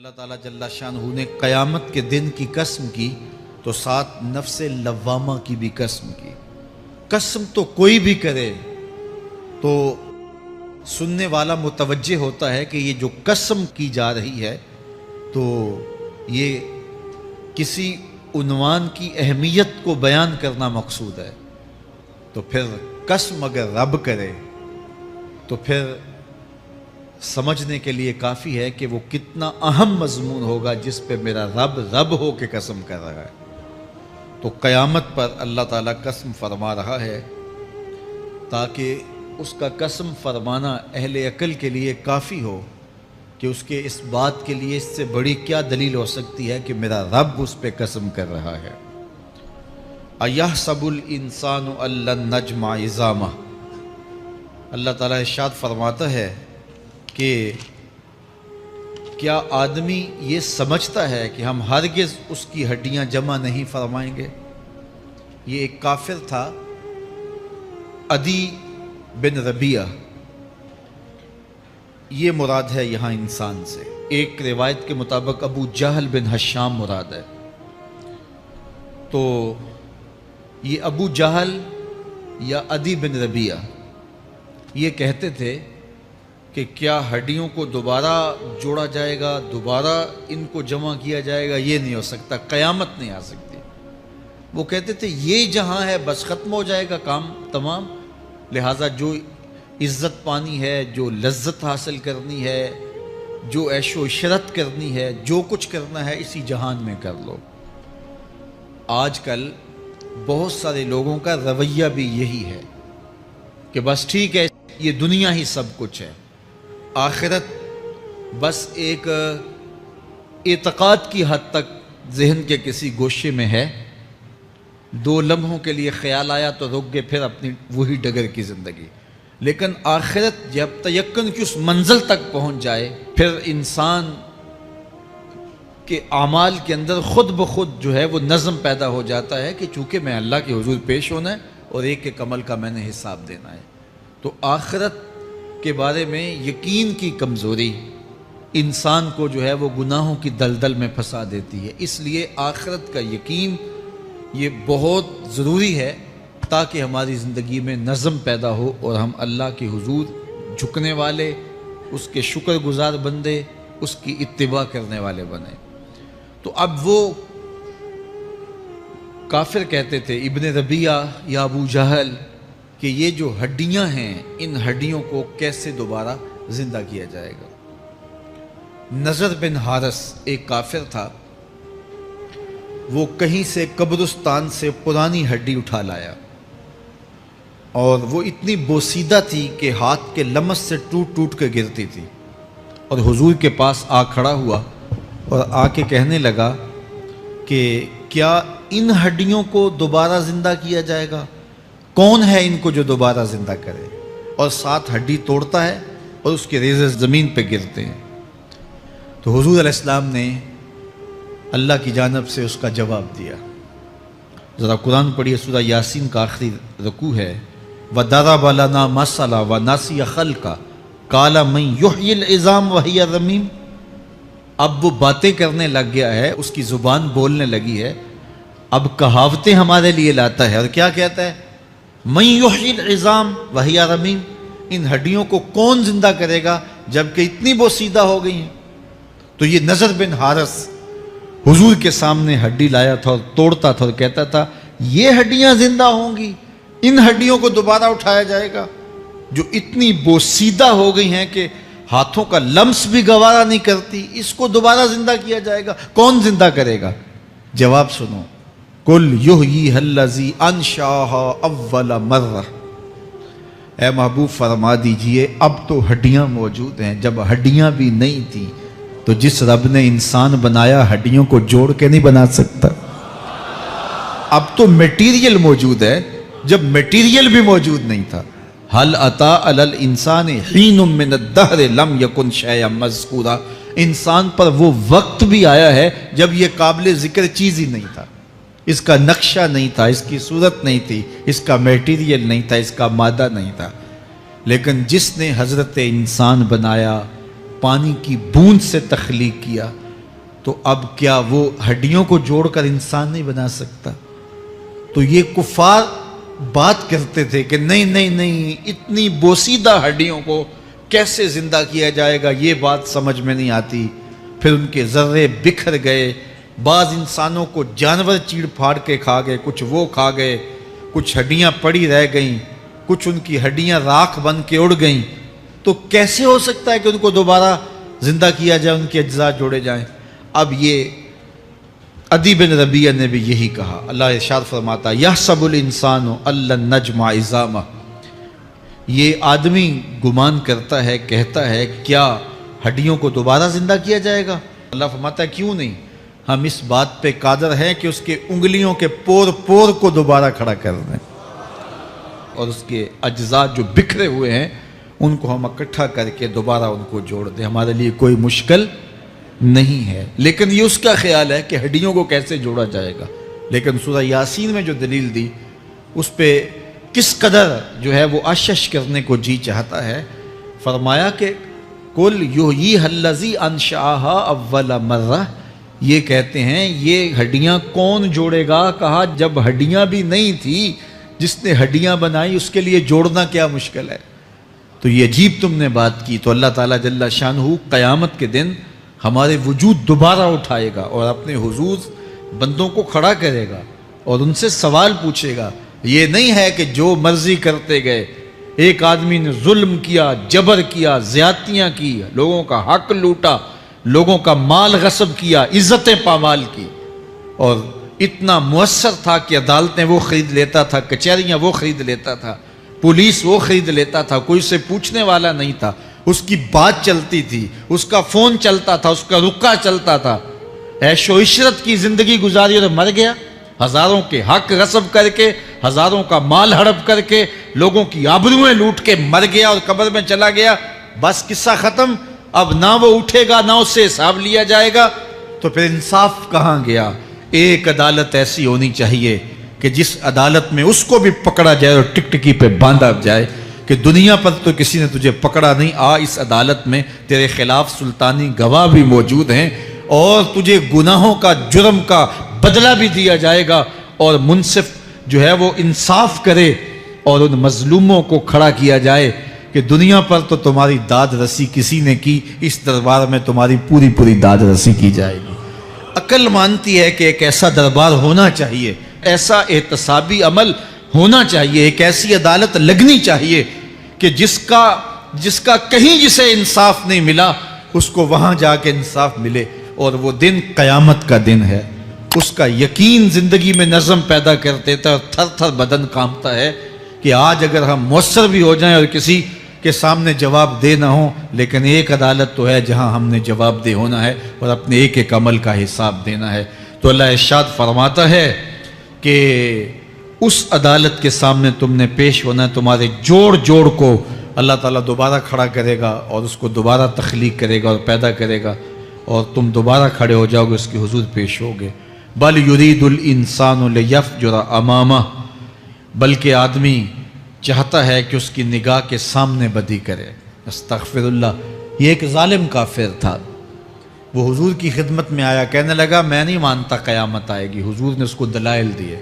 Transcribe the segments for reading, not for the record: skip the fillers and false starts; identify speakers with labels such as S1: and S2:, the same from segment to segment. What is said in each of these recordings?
S1: اللہ تعالیٰ جل شانہ نے قیامت کے دن کی قسم کی تو ساتھ نفس لوامہ کی بھی قسم کی۔ قسم تو کوئی بھی کرے تو سننے والا متوجہ ہوتا ہے کہ یہ جو قسم کی جا رہی ہے تو یہ کسی عنوان کی اہمیت کو بیان کرنا مقصود ہے، تو پھر قسم اگر رب کرے تو پھر سمجھنے کے لیے کافی ہے کہ وہ کتنا اہم مضمون ہوگا جس پہ میرا رب ہو کے قسم کر رہا ہے۔ تو قیامت پر اللہ تعالیٰ قسم فرما رہا ہے تاکہ اس کا قسم فرمانا اہل عقل کے لیے کافی ہو کہ اس کے اس بات کے لیے اس سے بڑی کیا دلیل ہو سکتی ہے کہ میرا رب اس پہ قسم کر رہا ہے۔ اَيَحْسَبُ الْإِنسَانُ أَن لَّن نَّجْمَعَ عِظَامَهُ، اللہ تعالیٰ ارشاد فرماتا ہے کہ کیا آدمی یہ سمجھتا ہے کہ ہم ہرگز اس کی ہڈیاں جمع نہیں فرمائیں گے؟ یہ ایک کافر تھا، عدی بن ربیعہ، یہ مراد ہے یہاں انسان سے۔ ایک روایت کے مطابق ابو جہل بن ہشام مراد ہے۔ تو یہ ابو جہل یا عدی بن ربیعہ یہ کہتے تھے کہ کیا ہڈیوں کو دوبارہ جوڑا جائے گا، دوبارہ ان کو جمع کیا جائے گا؟ یہ نہیں ہو سکتا، قیامت نہیں آ سکتی۔ وہ کہتے تھے یہ جہاں ہے بس ختم ہو جائے گا کام تمام، لہٰذا جو عزت پانی ہے، جو لذت حاصل کرنی ہے، جو عیش و عشرت کرنی ہے، جو کچھ کرنا ہے اسی جہان میں کر لو۔ آج کل بہت سارے لوگوں کا رویہ بھی یہی ہے کہ بس ٹھیک ہے یہ دنیا ہی سب کچھ ہے، آخرت بس ایک اعتقاد کی حد تک ذہن کے کسی گوشے میں ہے، 2 لمحوں کے لیے خیال آیا تو رک گئے، پھر اپنی وہی ڈگر کی زندگی۔ لیکن آخرت جب تیقن کی اس منزل تک پہنچ جائے پھر انسان کے اعمال کے اندر خود بخود جو ہے وہ نظم پیدا ہو جاتا ہے کہ چونکہ میں اللہ کے حضور پیش ہونا ہے اور ایک ایک عمل کا میں نے حساب دینا ہے۔ تو آخرت کے بارے میں یقین کی کمزوری انسان کو جو ہے وہ گناہوں کی دلدل میں پھنسا دیتی ہے۔ اس لیے آخرت کا یقین یہ بہت ضروری ہے تاکہ ہماری زندگی میں نظم پیدا ہو اور ہم اللہ کے حضور جھکنے والے، اس کے شکر گزار بندے، اس کی اتباع کرنے والے بنیں۔ تو اب وہ کافر کہتے تھے ابن ربیعہ یا ابو جہل کہ یہ جو ہڈیاں ہیں ان ہڈیوں کو کیسے دوبارہ زندہ کیا جائے گا۔ نضر بن حارث ایک کافر تھا، وہ کہیں سے قبرستان سے پرانی ہڈی اٹھا لایا اور وہ اتنی بوسیدہ تھی کہ ہاتھ کے لمس سے ٹوٹ ٹوٹ کے گرتی تھی، اور حضور کے پاس آ کھڑا ہوا اور آ کے کہنے لگا کہ کیا ان ہڈیوں کو دوبارہ زندہ کیا جائے گا؟ کون ہے ان کو جو دوبارہ زندہ کرے؟ اور ساتھ ہڈی توڑتا ہے اور اس کے ریزے زمین پہ گرتے ہیں۔ تو حضور علیہ السلام نے اللہ کی جانب سے اس کا جواب دیا۔ ذرا قرآن پڑھیے، سورہ یاسین کا آخری رکوع ہے، وَضَرَبَ لَنَا مَثَلًا وَنَسِیَ خَلْقَهُ قَالَ مَن يُحْیِی الْعِظَامَ وَهِیَ رَمِیمٌ۔ اب وہ باتیں کرنے لگ گیا ہے، اس کی زبان بولنے لگی ہے، اب کہاوتیں ہمارے لیے لاتا ہے، اور کیا کہتا ہے؟ مَن يُحْیِی الْعِظَامَ وَهِیَ رَمِیمٌ، ان ہڈیوں کو کون زندہ کرے گا جبکہ اتنی بوسیدہ ہو گئی ہیں؟ تو یہ نضر بن حارث حضور کے سامنے ہڈی لایا تھا اور توڑتا تھا اور کہتا تھا یہ ہڈیاں زندہ ہوں گی، ان ہڈیوں کو دوبارہ اٹھایا جائے گا جو اتنی بوسیدہ ہو گئی ہیں کہ ہاتھوں کا لمس بھی گوارا نہیں کرتی، اس کو دوبارہ زندہ کیا جائے گا؟ کون زندہ کرے گا؟ جواب سنو، قُلْ يُحْيِيهَا الَّذِي أَنشَأَهَا أَوَّلَ مَرَّةٍ، اے محبوب فرما دیجئے اب تو ہڈیاں موجود ہیں، جب ہڈیاں بھی نہیں تھیں تو جس رب نے انسان بنایا ہڈیوں کو جوڑ کے نہیں بنا سکتا؟ اب تو میٹیریل موجود ہے جب میٹیریل بھی موجود نہیں تھا۔ هل أتى على الإنسان حين من الدهر لم يكن شيئا مذكورا، انسان پر وہ وقت بھی آیا ہے جب یہ قابل ذکر چیز ہی نہیں تھا، اس کا نقشہ نہیں تھا، اس کی صورت نہیں تھی، اس کا میٹیریل نہیں تھا، اس کا مادہ نہیں تھا، لیکن جس نے حضرت انسان بنایا، پانی کی بوند سے تخلیق کیا، تو اب کیا وہ ہڈیوں کو جوڑ کر انسان نہیں بنا سکتا؟ تو یہ کفار بات کرتے تھے کہ نہیں نہیں نہیں، اتنی بوسیدہ ہڈیوں کو کیسے زندہ کیا جائے گا، یہ بات سمجھ میں نہیں آتی۔ پھر ان کے ذرے بکھر گئے، بعض انسانوں کو جانور چیڑ پھاڑ کے کھا گئے، کچھ وہ کھا گئے، کچھ ہڈیاں پڑی رہ گئیں، کچھ ان کی ہڈیاں راکھ بن کے اڑ گئیں۔ تو کیسے ہو سکتا ہے کہ ان کو دوبارہ زندہ کیا جائے، ان کے اجزاء جوڑے جائیں؟ اب یہ عدی بن ربیعہ نے بھی یہی کہا۔ اللہ ارشاد فرماتا یحسب الانسان ان نجمع عظامہ، یہ آدمی گمان کرتا ہے، کہتا ہے کیا ہڈیوں کو دوبارہ زندہ کیا جائے گا؟ اللہ فرماتا ہے کیوں نہیں، ہم اس بات پہ قادر ہیں کہ اس کے انگلیوں کے پور پور کو دوبارہ کھڑا کر دیں، اور اس کے اجزاء جو بکھرے ہوئے ہیں ان کو ہم اکٹھا کر کے دوبارہ ان کو جوڑ دیں، ہمارے لیے کوئی مشکل نہیں ہے۔ لیکن یہ اس کا خیال ہے کہ ہڈیوں کو کیسے جوڑا جائے گا، لیکن سورہ یاسین میں جو دلیل دی اس پہ کس قدر جو ہے وہ اشش کرنے کو جی چاہتا ہے۔ فرمایا کہ قل یحییھا الذی انشأھا اول مرہ، یہ کہتے ہیں یہ ہڈیاں کون جوڑے گا؟ کہا جب ہڈیاں بھی نہیں تھی، جس نے ہڈیاں بنائی اس کے لیے جوڑنا کیا مشکل ہے؟ تو یہ عجیب تم نے بات کی۔ تو اللہ تعالیٰ جل شانہ قیامت کے دن ہمارے وجود دوبارہ اٹھائے گا اور اپنے حضور بندوں کو کھڑا کرے گا اور ان سے سوال پوچھے گا۔ یہ نہیں ہے کہ جو مرضی کرتے گئے، ایک آدمی نے ظلم کیا، جبر کیا، زیادتیاں کی، لوگوں کا حق لوٹا، لوگوں کا مال غصب کیا، عزتیں پامال کی، اور اتنا مؤثر تھا کہ عدالتیں وہ خرید لیتا تھا، کچہریاں وہ خرید لیتا تھا، پولیس وہ خرید لیتا تھا، کوئی سے پوچھنے والا نہیں تھا، اس کی بات چلتی تھی، اس کا فون چلتا تھا، اس کا رکا چلتا تھا، عیش و عشرت کی زندگی گزاری اور مر گیا، ہزاروں کے حق غصب کر کے، ہزاروں کا مال ہڑپ کر کے، لوگوں کی آبروئیں لوٹ کے مر گیا اور قبر میں چلا گیا، بس قصہ ختم۔ اب نہ وہ اٹھے گا نہ اس سے حساب لیا جائے گا، تو پھر انصاف کہاں گیا؟ ایک عدالت ایسی ہونی چاہیے کہ جس عدالت میں اس کو بھی پکڑا جائے اور ٹکٹکی پہ باندھا جائے کہ دنیا پر تو کسی نے تجھے پکڑا نہیں، آ اس عدالت میں تیرے خلاف سلطانی گواہ بھی موجود ہیں اور تجھے گناہوں کا، جرم کا بدلہ بھی دیا جائے گا، اور منصف جو ہے وہ انصاف کرے اور ان مظلوموں کو کھڑا کیا جائے کہ دنیا پر تو تمہاری داد رسی کسی نے کی، اس دربار میں تمہاری پوری پوری داد رسی کی جائے گی۔ عقل مانتی ہے کہ ایک ایسا دربار ہونا چاہیے، ایسا احتسابی عمل ہونا چاہیے، ایک ایسی عدالت لگنی چاہیے کہ جس کا کہیں جسے انصاف نہیں ملا اس کو وہاں جا کے انصاف ملے، اور وہ دن قیامت کا دن ہے۔ اس کا یقین زندگی میں نظم پیدا کر دیتا ہے اور تھر تھر بدن کانپتا ہے کہ آج اگر ہم مؤثر بھی ہو جائیں اور کسی کے سامنے جواب دہ نہ ہوں، لیکن ایک عدالت تو ہے جہاں ہم نے جواب دہ ہونا ہے اور اپنے ایک ایک عمل کا حساب دینا ہے۔ تو اللہ ارشاد فرماتا ہے کہ اس عدالت کے سامنے تم نے پیش ہونا ہے، تمہارے جوڑ جوڑ کو اللہ تعالیٰ دوبارہ کھڑا کرے گا اور اس کو دوبارہ تخلیق کرے گا اور پیدا کرے گا، اور تم دوبارہ کھڑے ہو جاؤ گے، اس کے حضور پیش ہوگے۔ بل یرید الانسان لیفجر امامہ، بلکہ آدمی چاہتا ہے کہ اس کی نگاہ کے سامنے بدی کرے۔ استغفر اللہ۔ یہ ایک ظالم کافر تھا، وہ حضور کی خدمت میں آیا، کہنے لگا میں نہیں مانتا قیامت آئے گی۔ حضور نے اس کو دلائل دیے،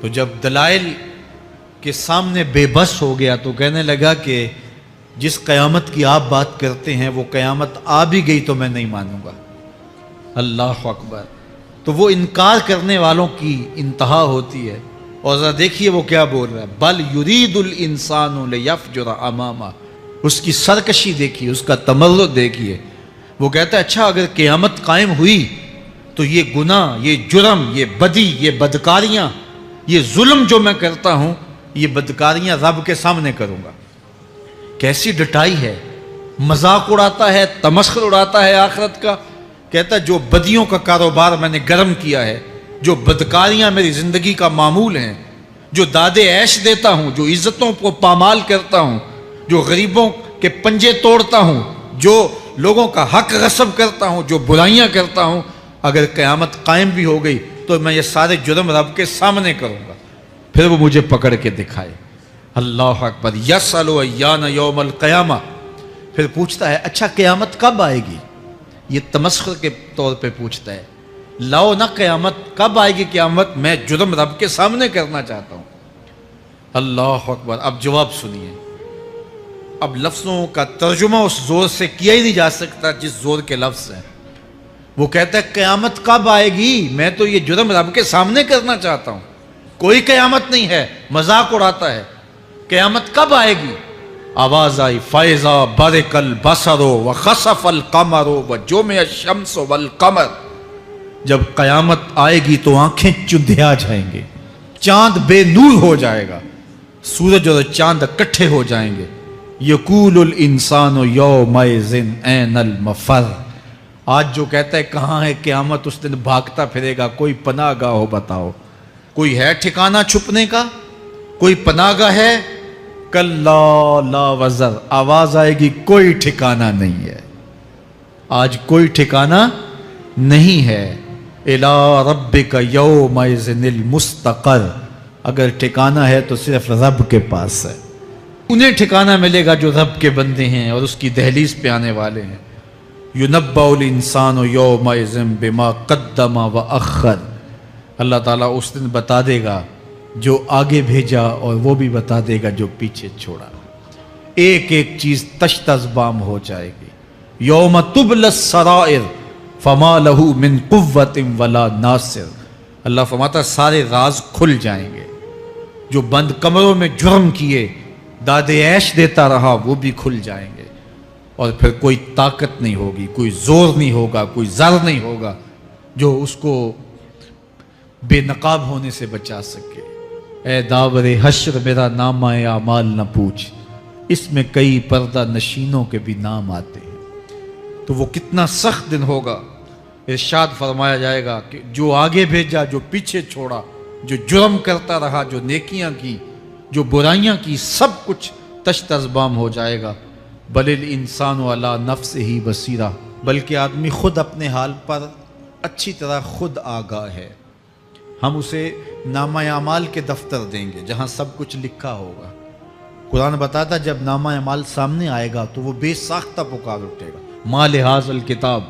S1: تو جب دلائل کے سامنے بے بس ہو گیا تو کہنے لگا کہ جس قیامت کی آپ بات کرتے ہیں وہ قیامت آ بھی گئی تو میں نہیں مانوں گا۔ اللہ اکبر۔ تو وہ انکار کرنے والوں کی انتہا ہوتی ہے، اور ذرا دیکھیے وہ کیا بول رہا ہے، بل یرید الانسان لیفجر امامہ۔ اس کی سرکشی دیکھیے، اس کا تمرد دیکھیے۔ وہ کہتا ہے اچھا اگر قیامت قائم ہوئی تو یہ گناہ، یہ جرم، یہ بدی، یہ بدکاریاں، یہ ظلم جو میں کرتا ہوں، یہ بدکاریاں رب کے سامنے کروں گا۔ کیسی ڈٹائی ہے، مذاق اڑاتا ہے، تمسخر اڑاتا ہے آخرت کا۔ کہتا ہے جو بدیوں کا کاروبار میں نے گرم کیا ہے، جو بدکاریاں میری زندگی کا معمول ہیں، جو دادے عیش دیتا ہوں، جو عزتوں کو پامال کرتا ہوں، جو غریبوں کے پنجے توڑتا ہوں، جو لوگوں کا حق غصب کرتا ہوں، جو برائیاں کرتا ہوں، اگر قیامت قائم بھی ہو گئی تو میں یہ سارے جرم رب کے سامنے کروں گا، پھر وہ مجھے پکڑ کے دکھائے۔ اللہ اکبر۔ یسأل ایان یوم القیامہ، پھر پوچھتا ہے اچھا قیامت کب آئے گی؟ یہ تمسخر کے طور پہ پوچھتا ہے، لاؤ نہ قیامت، کب آئے گی قیامت، میں جرم رب کے سامنے کرنا چاہتا ہوں۔ اللہ اکبر۔ اب جواب سنیے، اب لفظوں کا ترجمہ اس زور سے کیا ہی نہیں جا سکتا جس زور کے لفظ ہیں۔ وہ کہتا ہے قیامت کب آئے گی، میں تو یہ جرم رب کے سامنے کرنا چاہتا ہوں، کوئی قیامت نہیں ہے، مذاق اڑاتا ہے، قیامت کب آئے گی؟ آواز آئی، فَإِذَا بَرِقَ الْبَصَرُ وَخَسَفَ الْقَمَرُ وَجُمِعَ الشَّمْسُ وَالْقَمَرُ۔ جب قیامت آئے گی تو آنکھیں چندھیا جائیں گے، چاند بے نور ہو جائے گا، سورج اور چاند اکٹھے ہو جائیں گے۔ یقول الانسان یومئذ این المفر۔ آج جو کہتا ہے کہاں ہے قیامت، اس دن بھاگتا پھرے گا، کوئی پناہ گاہ ہو بتاؤ، کوئی ہے ٹھکانہ چھپنے کا، کوئی پناہ گاہ ہے؟ کلا لا وزر، آواز آئے گی کوئی ٹھکانہ نہیں ہے، آج کوئی ٹھکانہ نہیں ہے۔ الی ربک یومئذ المستقر، اگر ٹھکانہ ہے تو صرف رب کے پاس ہے، انہیں ٹھکانہ ملے گا جو رب کے بندے ہیں اور اس کی دہلیز پہ آنے والے ہیں۔ یُنَبَّأُ الْإِنسَانُ یومئذ بما قدم وأخر، اللہ تعالیٰ اس دن بتا دے گا جو آگے بھیجا اور وہ بھی بتا دے گا جو پیچھے چھوڑا، ایک ایک چیز تشت ازبام ہو جائے گی۔ یوم تبلی السرائر فما لہ من قوت ولا ناصر، اللہ فرماتا سارے راز کھل جائیں گے، جو بند کمروں میں جرم کیے داد عیش دیتا رہا وہ بھی کھل جائیں گے، اور پھر کوئی طاقت نہیں ہوگی، کوئی زور نہیں ہوگا، کوئی زر نہیں ہوگا جو اس کو بے نقاب ہونے سے بچا سکے۔ اے داور حشر میرا نامہ اعمال نہ پوچھ، اس میں کئی پردہ نشینوں کے بھی نام آتے ہیں۔ تو وہ کتنا سخت دن ہوگا، ارشاد فرمایا جائے گا کہ جو آگے بھیجا، جو پیچھے چھوڑا، جو جرم کرتا رہا، جو نیکیاں کی، جو برائیاں کی، سب کچھ تشت ازبام ہو جائے گا۔ بل الانسان علی نفسہ بصیرہ، بلکہ آدمی خود اپنے حال پر اچھی طرح خود آگاہ ہے۔ ہم اسے نامہ اعمال کے دفتر دیں گے جہاں سب کچھ لکھا ہوگا۔ قرآن بتاتا جب نامہ اعمال سامنے آئے گا تو وہ بے ساختہ پکار اٹھے گا، ما لہذا الکتاب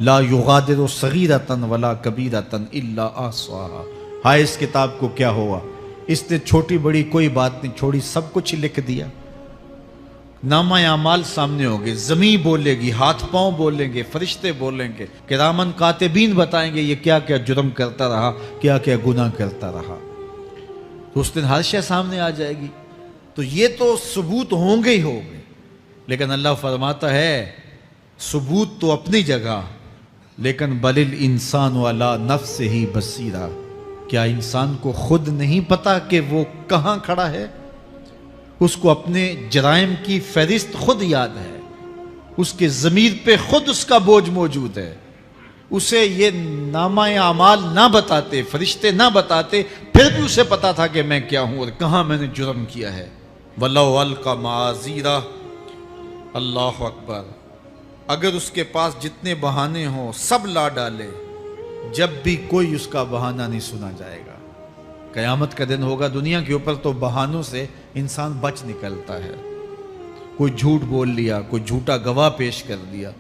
S1: لا یغادر صغیرۃ ولا کبیرۃ الا احصاها، ہائے اس کتاب کو کیا ہوا، اس نے چھوٹی بڑی کوئی بات نہیں چھوڑی، سب کچھ لکھ دیا۔ نامہ اعمال سامنے ہوگے، زمین بولے گی، ہاتھ پاؤں بولیں گے، فرشتے بولیں گے، کرامن کاتبین بتائیں گے یہ کیا کیا جرم کرتا رہا، کیا کیا گناہ کرتا رہا۔ تو اس دن ہر شے سامنے آ جائے گی، تو یہ تو ثبوت ہوں گے ہی ہوں گے، لیکن اللہ فرماتا ہے ثبوت تو اپنی جگہ، لیکن بل الانسان علی نفسہ بصیرہ، کیا انسان کو خود نہیں پتا کہ وہ کہاں کھڑا ہے؟ اس کو اپنے جرائم کی فہرست خود یاد ہے، اس کے ضمیر پہ خود اس کا بوجھ موجود ہے، اسے یہ نامہ اعمال نہ بتاتے، فرشتے نہ بتاتے، پھر بھی اسے پتا تھا کہ میں کیا ہوں اور کہاں میں نے جرم کیا ہے۔ وَلَوْ أَلْقَى مَعَاذِيرَهُ، اللہ اکبر، اگر اس کے پاس جتنے بہانے ہوں سب لا ڈالے، جب بھی کوئی اس کا بہانہ نہیں سنا جائے گا۔ قیامت کا دن ہوگا، دنیا کے اوپر تو بہانوں سے انسان بچ نکلتا ہے، کوئی جھوٹ بول لیا، کوئی جھوٹا گواہ پیش کر دیا،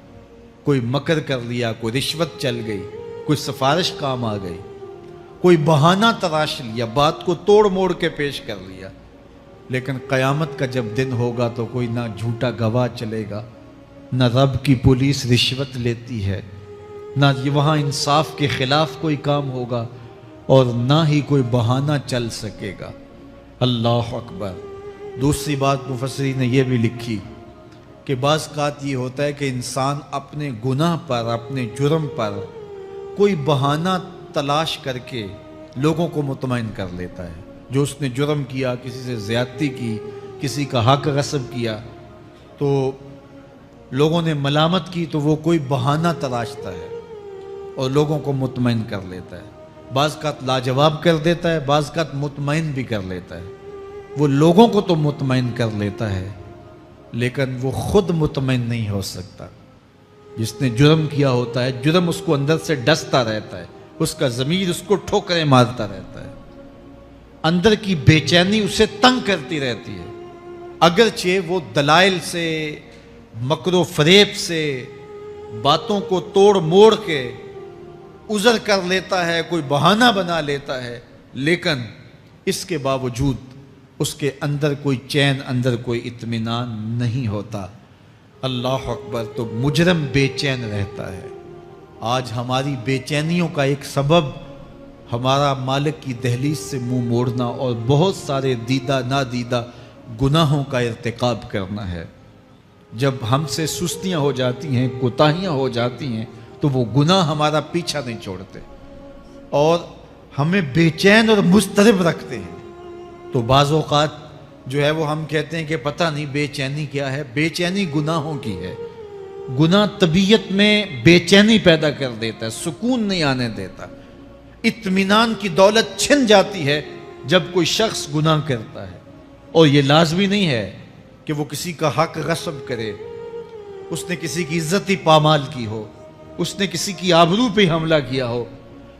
S1: کوئی مکر کر لیا، کوئی رشوت چل گئی، کوئی سفارش کام آ گئی، کوئی بہانہ تراش لیا، بات کو توڑ موڑ کے پیش کر لیا۔ لیکن قیامت کا جب دن ہوگا تو کوئی نہ جھوٹا گواہ چلے گا، نہ رب کی پولیس رشوت لیتی ہے، نہ وہاں انصاف کے خلاف کوئی کام ہوگا، اور نہ ہی کوئی بہانہ چل سکے گا۔ اللہ اکبر۔ دوسری بات مفسرین نے یہ بھی لکھی کہ بعض اوقات یہ ہوتا ہے کہ انسان اپنے گناہ پر، اپنے جرم پر کوئی بہانہ تلاش کر کے لوگوں کو مطمئن کر لیتا ہے۔ جو اس نے جرم کیا، کسی سے زیادتی کی، کسی کا حق غصب کیا، تو لوگوں نے ملامت کی تو وہ کوئی بہانہ تلاشتا ہے اور لوگوں کو مطمئن کر لیتا ہے۔ بعض اوقات لاجواب کر دیتا ہے، بعض اوقات مطمئن بھی کر لیتا ہے۔ وہ لوگوں کو تو مطمئن کر لیتا ہے لیکن وہ خود مطمئن نہیں ہو سکتا۔ جس نے جرم کیا ہوتا ہے، جرم اس کو اندر سے ڈستا رہتا ہے، اس کا ضمیر اس کو ٹھوکریں مارتا رہتا ہے، اندر کی بے چینی اسے تنگ کرتی رہتی ہے، اگرچہ وہ دلائل سے، مکر و فریب سے، باتوں کو توڑ موڑ کے عذر کر لیتا ہے، کوئی بہانہ بنا لیتا ہے، لیکن اس کے باوجود اس کے اندر کوئی چین، اندر کوئی اطمینان نہیں ہوتا۔ اللہ اکبر! تو مجرم بے چین رہتا ہے۔ آج ہماری بے چینیوں کا ایک سبب ہمارا مالک کی دہلیز سے منہ موڑنا اور بہت سارے دیدہ نادیدہ گناہوں کا ارتکاب کرنا ہے۔ جب ہم سے سستیاں ہو جاتی ہیں، کوتاہیاں ہو جاتی ہیں، تو وہ گناہ ہمارا پیچھا نہیں چھوڑتے اور ہمیں بے چین اور مضطرب رکھتے ہیں۔ تو بعض اوقات جو ہے وہ ہم کہتے ہیں کہ پتہ نہیں بے چینی کیا ہے۔ بے چینی گناہوں کی ہے۔ گناہ طبیعت میں بے چینی پیدا کر دیتا ہے، سکون نہیں آنے دیتا۔ اطمینان کی دولت چھن جاتی ہے جب کوئی شخص گناہ کرتا ہے، اور یہ لازمی نہیں ہے کہ وہ کسی کا حق غصب کرے، اس نے کسی کی عزت ہی پامال کی ہو، اس نے کسی کی آبرو پہ حملہ کیا ہو۔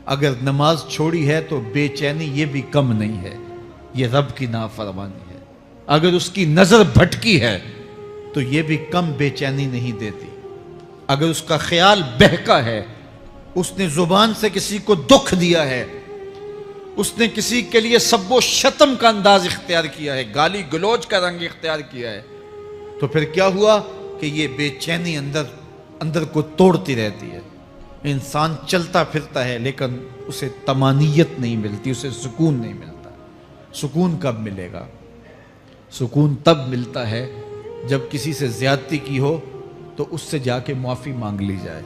S1: اگر نماز چھوڑی ہے تو بے چینی یہ بھی کم نہیں ہے، یہ رب کی نافرمانی ہے۔ اگر اس کی نظر بھٹکی ہے تو یہ بھی کم بے چینی نہیں دیتی۔ اگر اس کا خیال بہکا ہے، اس نے زبان سے کسی کو دکھ دیا ہے، اس نے کسی کے لیے سب و شتم کا انداز اختیار کیا ہے، گالی گلوچ کا رنگ اختیار کیا ہے، تو پھر کیا ہوا کہ یہ بے چینی اندر کو توڑتی رہتی ہے۔ انسان چلتا پھرتا ہے لیکن اسے طمانیت نہیں ملتی، اسے سکون نہیں ملتا۔ سکون کب ملے گا؟ سکون تب ملتا ہے جب کسی سے زیادتی کی ہو تو اس سے جا کے معافی مانگ لی جائے،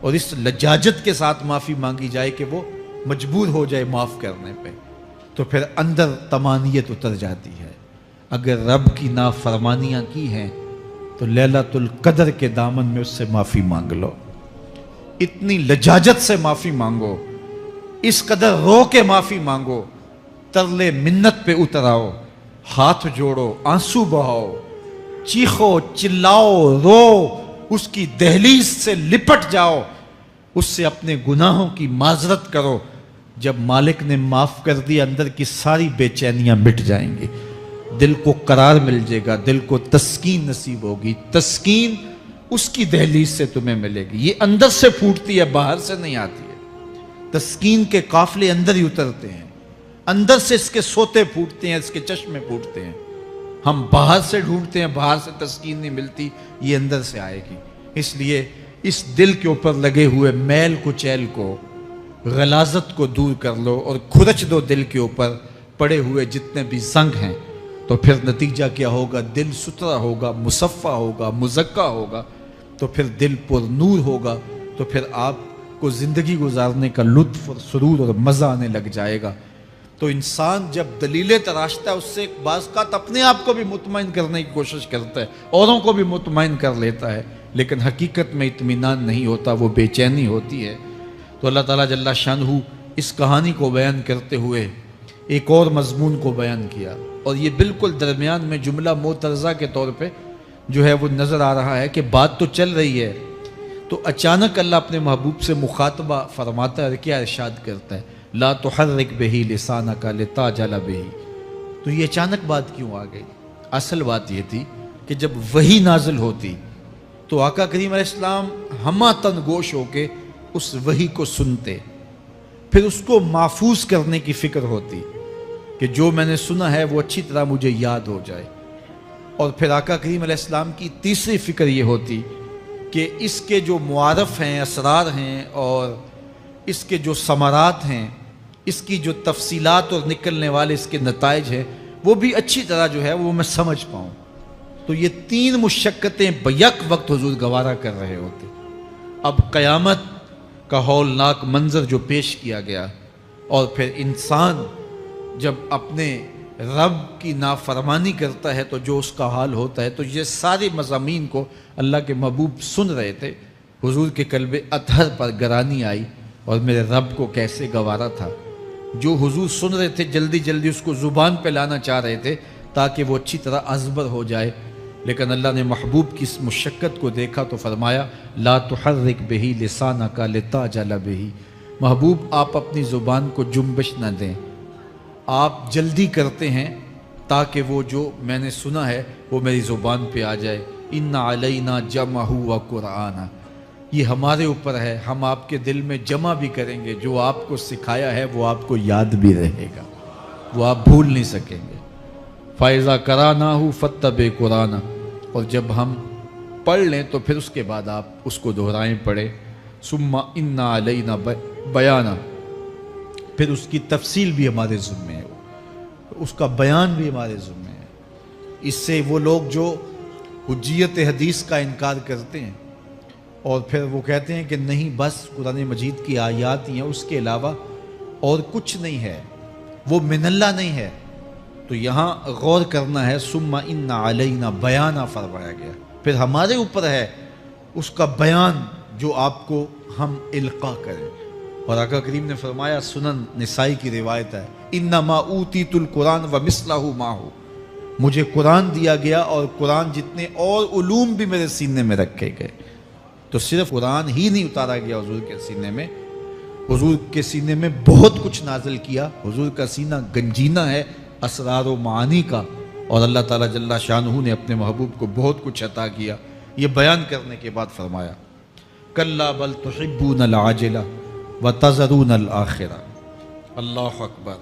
S1: اور اس لجاجت کے ساتھ معافی مانگی جائے کہ وہ مجبور ہو جائے معاف کرنے پہ، تو پھر اندر طمانیت اتر جاتی ہے۔ اگر رب کی نافرمانیاں کی ہیں تو لیلۃ القدر کے دامن میں اس سے معافی مانگ لو، اتنی لجاجت سے معافی مانگو، اس قدر رو کے معافی مانگو، ترلے منت پہ اتر آؤ، ہاتھ جوڑو، آنسو بہاؤ، چیخو، چلاؤ، رو، اس کی دہلیز سے لپٹ جاؤ، اس سے اپنے گناہوں کی معذرت کرو۔ جب مالک نے معاف کر دی، اندر کی ساری بے چینیاں مٹ جائیں گی، دل کو قرار مل جائے گا، دل کو تسکین نصیب ہوگی۔ تسکین اس کی دہلیز سے تمہیں ملے گی، یہ اندر سے پھوٹتی ہے، باہر سے نہیں آتی ہے۔ تسکین کے قافلے اندر ہی اترتے ہیں، اندر سے اس کے سوتے پھوٹتے ہیں، اس کے چشمے پھوٹتے ہیں۔ ہم باہر سے ڈھونڈتے ہیں، باہر سے تسکین نہیں ملتی، یہ اندر سے آئے گی۔ اس لیے اس دل کے اوپر لگے ہوئے میل کچیل کو، غلاظت کو دور کر لو اور کھرچ دو دل کے اوپر پڑے ہوئے جتنے بھی زنگ ہیں، تو پھر نتیجہ کیا ہوگا؟ دل ستھرا ہوگا، مصفا ہوگا، مزکا ہوگا، تو پھر دل پر نور ہوگا، تو پھر آپ کو زندگی گزارنے کا لطف اور سرور اور مزہ آنے لگ جائے گا۔ تو انسان جب دلیلیں تراشتا ہے، اس سے بعض اوقات اپنے آپ کو بھی مطمئن کرنے کی کوشش کرتا ہے، اوروں کو بھی مطمئن کر لیتا ہے، لیکن حقیقت میں اطمینان نہیں ہوتا، وہ بے چینی ہوتی ہے۔ تو اللہ تعالیٰ جل شانہ اس کہانی کو بیان کرتے ہوئے ایک اور مضمون کو بیان کیا، اور یہ بالکل درمیان میں جملہ معترضہ کے طور پہ جو ہے وہ نظر آ رہا ہے کہ بات تو چل رہی ہے، تو اچانک اللہ اپنے محبوب سے مخاطبہ فرماتا ہے اور کیا ارشاد کرتا ہے؟ لا تحرک بہ لسانک لتعجل بہ۔ تو یہ اچانک بات کیوں آ گئی؟ اصل بات یہ تھی کہ جب وحی نازل ہوتی تو آقا کریم علیہ السلام ہمہ تن گوش ہو کے اس وحی کو سنتے، پھر اس کو محفوظ کرنے کی فکر ہوتی کہ جو میں نے سنا ہے وہ اچھی طرح مجھے یاد ہو جائے، اور پھر آقا کریم علیہ السلام کی تیسری فکر یہ ہوتی کہ اس کے جو معارف ہیں، اسرار ہیں، اور اس کے جو ثمرات ہیں، اس کی جو تفصیلات اور نکلنے والے اس کے نتائج ہیں، وہ بھی اچھی طرح جو ہے وہ میں سمجھ پاؤں۔ تو یہ تین مشقتیں بیک وقت حضور گوارا کر رہے ہوتے۔ اب قیامت کا ہولناک منظر جو پیش کیا گیا، اور پھر انسان جب اپنے رب کی نافرمانی کرتا ہے تو جو اس کا حال ہوتا ہے، تو یہ سارے مضامین کو اللہ کے محبوب سن رہے تھے۔ حضور کے قلب اطہر پر گرانی آئی، اور میرے رب کو کیسے گوارا تھا۔ جو حضور سن رہے تھے جلدی جلدی اس کو زبان پہ لانا چاہ رہے تھے تاکہ وہ اچھی طرح ازبر ہو جائے، لیکن اللہ نے محبوب کی اس مشقت کو دیکھا تو فرمایا لا تحرک بہ لسانک لتعجل بہ۔ محبوب آپ اپنی زبان کو جنبش نہ دیں، آپ جلدی کرتے ہیں تاکہ وہ جو میں نے سنا ہے وہ میری زبان پہ آ جائے۔ ان علینا جمعہ و قرآن، یہ ہمارے اوپر ہے، ہم آپ کے دل میں جمع بھی کریں گے، جو آپ کو سکھایا ہے وہ آپ کو یاد بھی رہے گا، وہ آپ بھول نہیں سکیں گے۔ فَإِذَا قَرَأْنَاهُ فَاتَّبِعْ قُرْآنَهُ، اور جب ہم پڑھ لیں تو پھر اس کے بعد آپ اس کو دہرائیں پڑھیں۔ ثُمَّ إِنَّ عَلَيْنَا بَيَانًا، پھر اس کی تفصیل بھی ہمارے ذمہ ہے، اس کا بیان بھی ہمارے ذمہ ہے۔ اس سے وہ لوگ جو حجیت حدیث کا انکار کرتے ہیں اور پھر وہ کہتے ہیں کہ نہیں بس قرآن مجید کی آیات ہی ہیں، اس کے علاوہ اور کچھ نہیں ہے، وہ من اللہ نہیں ہے، تو یہاں غور کرنا ہے۔ ثم ان علینا بیانہ فرمایا گیا، پھر ہمارے اوپر ہے اس کا بیان جو آپ کو ہم القاء کریں۔ اور آقا کریم نے فرمایا، سنن نسائی کی روایت ہے، انما اوتیت القرآن ومثلہ معہ، مجھے قرآن دیا گیا اور قرآن جتنے اور علوم بھی میرے سینے میں رکھے گئے۔ تو صرف قرآن ہی نہیں اتارا گیا حضور کے سینے میں، حضور کے سینے میں بہت کچھ نازل کیا۔ حضور کا سینہ گنجینہ ہے اسرار و معانی کا، اور اللہ تعالیٰ جل شانہ نے اپنے محبوب کو بہت کچھ عطا کیا۔ یہ بیان کرنے کے بعد فرمایا، کلا بل تحبون العاجلہ وتذرون الآخرہ۔ اللہ اکبر،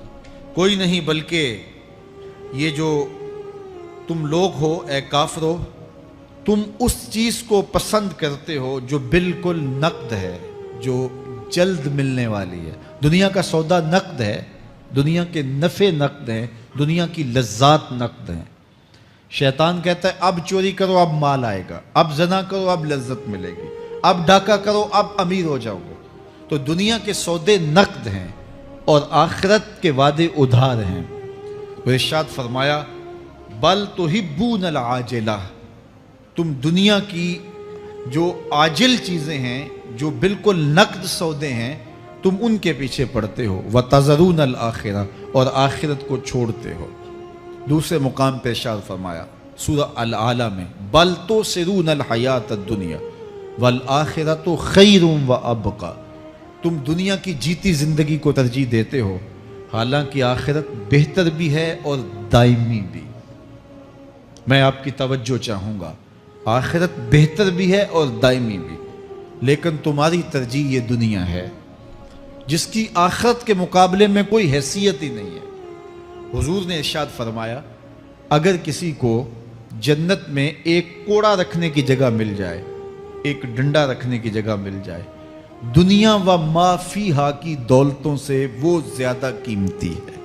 S1: کوئی نہیں بلکہ یہ جو تم لوگ ہو اے کافرو، تم اس چیز کو پسند کرتے ہو جو بالکل نقد ہے، جو جلد ملنے والی ہے۔ دنیا کا سودا نقد ہے، دنیا کے نفع نقد ہیں، دنیا کی لذات نقد ہیں۔ شیطان کہتا ہے اب چوری کرو اب مال آئے گا، اب زنا کرو اب لذت ملے گی، اب ڈاکہ کرو اب امیر ہو جاؤ گے۔ تو دنیا کے سودے نقد ہیں اور آخرت کے وعدے ادھار ہیں۔ وہ ارشاد فرمایا، بل تحبون العاجلہ، تم دنیا کی جو عاجل چیزیں ہیں، جو بالکل نقد سودے ہیں، تم ان کے پیچھے پڑتے ہو، وتذرون الآخرہ، اور آخرت کو چھوڑتے ہو۔ دوسرے مقام پہ ارشاد فرمایا سورہ الاعلیٰ میں، بل تؤثرون الحیات الدنیا والآخرۃ خیر وابقی، تم دنیا کی جیتی زندگی کو ترجیح دیتے ہو، حالانکہ آخرت بہتر بھی ہے اور دائمی بھی۔ میں آپ کی توجہ چاہوں گا، آخرت بہتر بھی ہے اور دائمی بھی، لیکن تمہاری ترجیح یہ دنیا ہے جس کی آخرت کے مقابلے میں کوئی حیثیت ہی نہیں ہے۔ حضور نے ارشاد فرمایا، اگر کسی کو جنت میں ایک کوڑا رکھنے کی جگہ مل جائے، ایک ڈنڈا رکھنے کی جگہ مل جائے، دنیا و ما فیہا کی دولتوں سے وہ زیادہ قیمتی ہے۔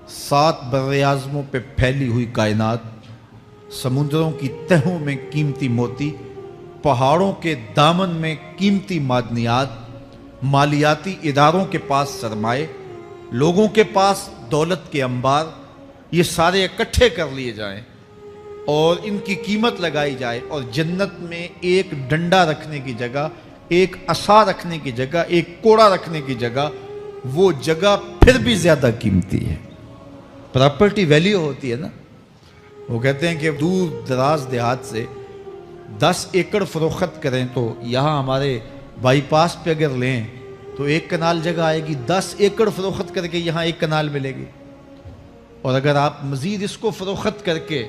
S1: 7 براعظموں پہ پھیلی ہوئی کائنات، سمندروں کی تہوں میں قیمتی موتی، پہاڑوں کے دامن میں قیمتی معدنیات، مالیاتی اداروں کے پاس سرمائے، لوگوں کے پاس دولت کے انبار، یہ سارے اکٹھے کر لیے جائیں اور ان کی قیمت لگائی جائے، اور جنت میں ایک ڈنڈا رکھنے کی جگہ، ایک عصا رکھنے کی جگہ، ایک کوڑا رکھنے کی جگہ، وہ جگہ پھر بھی زیادہ قیمتی ہے۔ پراپرٹی ویلیو ہوتی ہے نا، وہ کہتے ہیں کہ دور دراز دیہات سے 10 ایکڑ فروخت کریں تو یہاں ہمارے بائی پاس پہ اگر لیں تو 1 کنال جگہ آئے گی، 10 ایکڑ فروخت کر کے یہاں 1 کنال ملے گی۔ اور اگر آپ مزید اس کو فروخت کر کے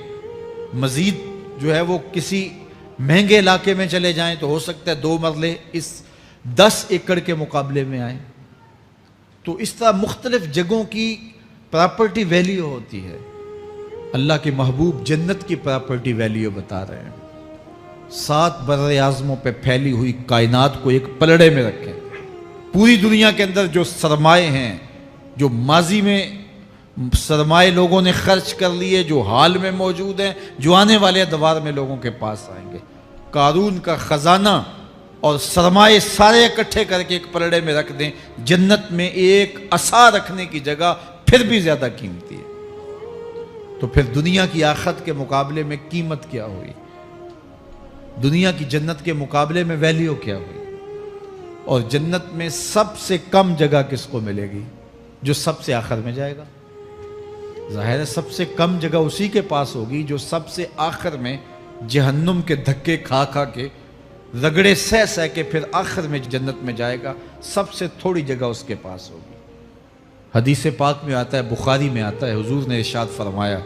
S1: مزید جو ہے وہ کسی مہنگے علاقے میں چلے جائیں تو ہو سکتا ہے 2 مرلے اس 10 ایکڑ کے مقابلے میں آئیں۔ تو اس طرح مختلف جگہوں کی پراپرٹی ویلیو ہوتی ہے۔ اللہ کے محبوب جنت کی پراپرٹی ویلیو بتا رہے ہیں۔ 7 براعظموں پہ پھیلی ہوئی کائنات کو ایک پلڑے میں رکھیں، پوری دنیا کے اندر جو سرمائے ہیں، جو ماضی میں سرمائے لوگوں نے خرچ کر لیے، جو حال میں موجود ہیں، جو آنے والے ادوار میں لوگوں کے پاس آئیں گے، قارون کا خزانہ اور سرمائے سارے اکٹھے کر کے ایک پلڑے میں رکھ دیں، جنت میں ایک عصا رکھنے کی جگہ پھر بھی زیادہ قیمتی ہے۔ تو پھر دنیا کی آخرت کے مقابلے میں قیمت کیا ہوئی؟ دنیا کی جنت کے مقابلے میں ویلیو کیا ہوئی؟ اور جنت میں سب سے کم جگہ کس کو ملے گی؟ جو سب سے آخر میں جائے گا۔ ظاہر ہے سب سے کم جگہ اسی کے پاس ہوگی جو سب سے آخر میں جہنم کے دھکے کھا کھا کے، رگڑے سہ سہ کے پھر آخر میں جنت میں جائے گا، سب سے تھوڑی جگہ اس کے پاس ہوگی۔ حدیث پاک میں آتا ہے، بخاری میں آتا ہے، حضور نے ارشاد فرمایا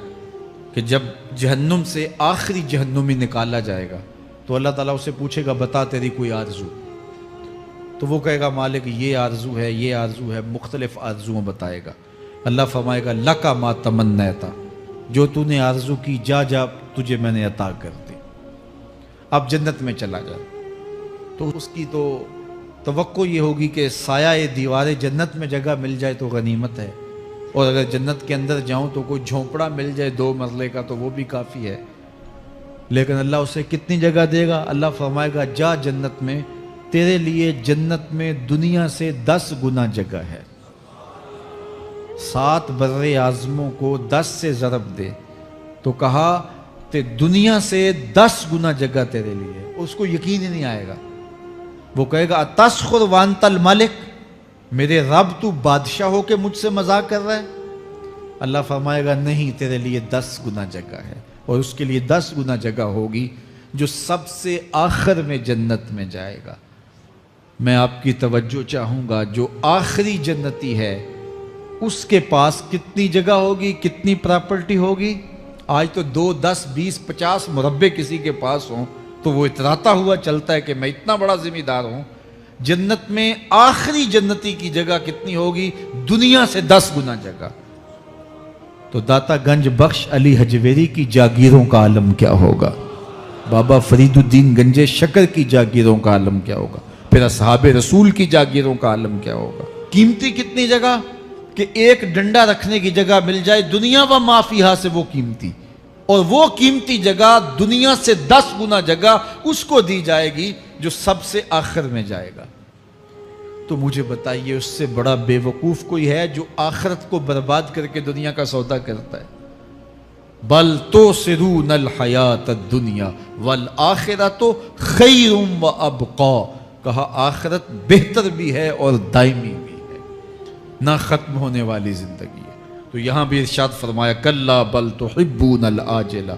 S1: کہ جب جہنم سے آخری جہنمی نکالا جائے گا تو اللہ تعالیٰ اسے پوچھے گا بتا تیری کوئی آرزو، تو وہ کہے گا مالک یہ آرزو ہے، یہ آرزو ہے، مختلف آرزوؤں بتائے گا۔ اللہ فرمائے گا لکا ما تمنیتا، جو تو نے آرزو کی جا جا تجھے میں نے عطا کر دی، اب جنت میں چلا جا۔ تو اس کی تو توقع یہ ہوگی کہ سایہ دیوار جنت میں جگہ مل جائے تو غنیمت ہے، اور اگر جنت کے اندر جاؤں تو کوئی جھونپڑا مل جائے 2 مرلے کا تو وہ بھی کافی ہے۔ لیکن اللہ اسے کتنی جگہ دے گا؟ اللہ فرمائے گا جا جنت میں، تیرے لیے جنت میں دنیا سے 10 گنا جگہ ہے۔ 7 بر اعظموں کو 10 سے ضرب دے تو کہا کہ دنیا سے 10 گنا جگہ تیرے لیے۔ اس کو یقین ہی نہیں آئے گا، وہ کہے گا اتسخر وانت الملک، میرے رب تو بادشاہ ہو کے مجھ سے مذاق کر رہا ہے؟ اللہ فرمائے گا نہیں، تیرے لیے 10 گنا جگہ ہے، اور اس کے لیے 10 گنا جگہ ہوگی جو سب سے آخر میں جنت میں جائے گا۔ میں آپ کی توجہ چاہوں گا، جو آخری جنتی ہے اس کے پاس کتنی جگہ ہوگی، کتنی پراپرٹی ہوگی؟ آج تو 2 10 20 50 مربع کسی کے پاس ہوں تو وہ اتراتا ہوا چلتا ہے کہ میں اتنا بڑا ذمہ دار ہوں۔ جنت میں آخری جنتی کی جگہ کتنی ہوگی؟ دنیا سے 10 گنا جگہ۔ تو داتا گنج بخش علی حجویری کی جاگیروں کا عالم کیا ہوگا؟ بابا فرید الدین گنج شکر کی جاگیروں کا عالم کیا ہوگا؟ پھر اصحاب رسول کی جاگیروں کا عالم کیا ہوگا؟ قیمتی کتنی جگہ کہ ایک ڈنڈا رکھنے کی جگہ مل جائے، دنیا و ما فیہا سے وہ قیمتی، اور وہ قیمتی جگہ دنیا سے 10 گنا جگہ اس کو دی جائے گی جو سب سے آخر میں جائے گا۔ تو مجھے بتائیے اس سے بڑا بے وقوف کوئی ہے جو آخرت کو برباد کر کے دنیا کا سودا کرتا ہے؟ بل توسرون الحیات الدنیا والآخرۃ خیر و ابقا، کہا آخرت بہتر بھی ہے اور دائمی بھی ہے، نہ ختم ہونے والی زندگی ہے۔ تو یہاں بھی ارشاد فرمایا کلا بل تحبون العاجلہ